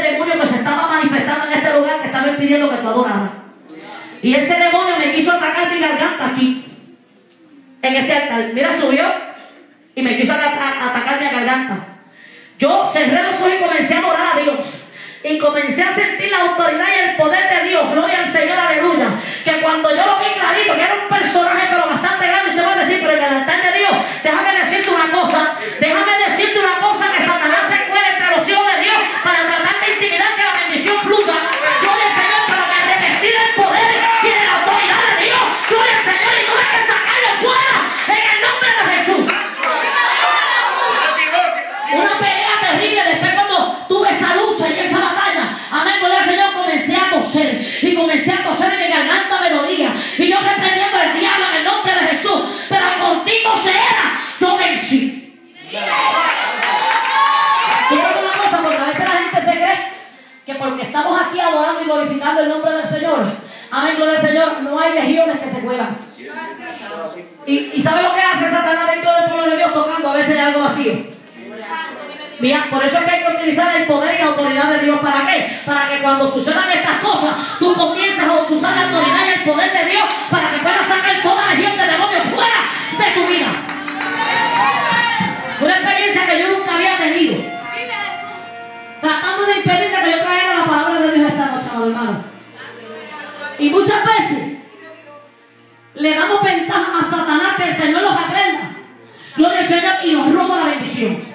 demonio que se estaba manifestando en este lugar que estaba impidiendo que tú adoraras. Y ese demonio me quiso atacar mi garganta aquí, en este altar. Mira, subió y me quiso atacar mi garganta. Yo cerré los ojos y comencé a adorar a Dios. Y comencé a sentir la autoridad y el poder de Dios. Gloria al Señor, aleluya. Que cuando yo lo vi clarito, que era un personaje pero bastante grande, usted va a decir, pero en el altar de Dios, déjame decirte una cosa, que Satanás se cuela entre los hijos de Dios para tratar de intimidar que la bendición fluya. Gloria al Señor, pero me revestí del poder y de la autoridad de Dios. Gloria al Señor, y tuve que sacarlo fuera en el nombre de Jesús. Una pelea terrible. Después cuando tuve esa lucha y esa batalla, amén, gloria al Señor, comencé a toser. Y comencé a toser en mi garganta me dolía. Y yo reprendiendo al diablo en el nombre de Jesús. Pero contigo será, yo vencí. ¿Tú sabes una cosa? Porque a veces la gente se cree que porque estamos aquí adorando y glorificando el nombre del Señor, amén, gloria al Señor, no hay legiones que se cuelan. ¿Y sabe lo que hace Satanás dentro del pueblo de Dios tocando? A veces hay algo vacío. Mira, por eso es que hay que utilizar el poder y la autoridad de Dios. ¿Para qué? Para que cuando sucedan estas cosas, tú comiences a usar la autoridad y el poder de Dios para que puedas sacar toda legión de demonios fuera de tu vida. Una experiencia que yo nunca había tenido, tratando de impedir que yo traiga la palabra de Dios esta noche, amado hermano. Y muchas veces le damos ventaja a Satanás que el Señor los reprenda, gloria al Señor, y nos roba la bendición.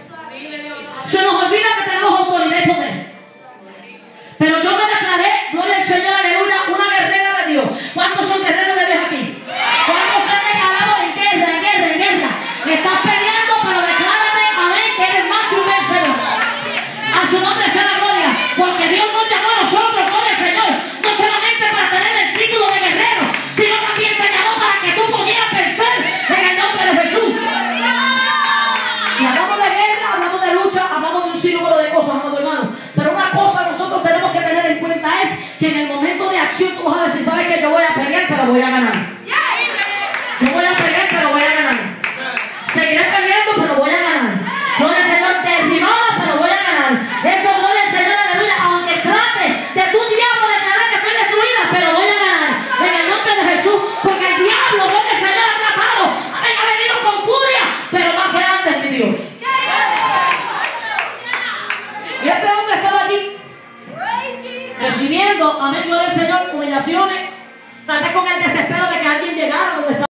Se nos olvida que tenemos autoridad y poder. Pero yo me declaré, gloria al Señor, aleluya, una guerrera de Dios. ¿Cuántos son guerreros de Dios aquí? ¿Cuántos se han declarado en guerra, en guerra, en guerra? Estás peleando, pero declárate, amén, que eres más que un vencedor. A su nombre sea la gloria. Porque Dios nos llamó a nosotros, gloria al Señor, no solamente para tener el título de guerrero, sino también te llamó para que tú pudieras vencer en el nombre de Jesús. Y hablamos de guerra, hablamos de lucha, hablamos de un sinnúmero de cosas, amados hermanos. Pero una cosa nosotros tenemos que tener en cuenta es que en el momento de acción tú vas a decir, sabes que yo voy a pelear, pero voy a ganar.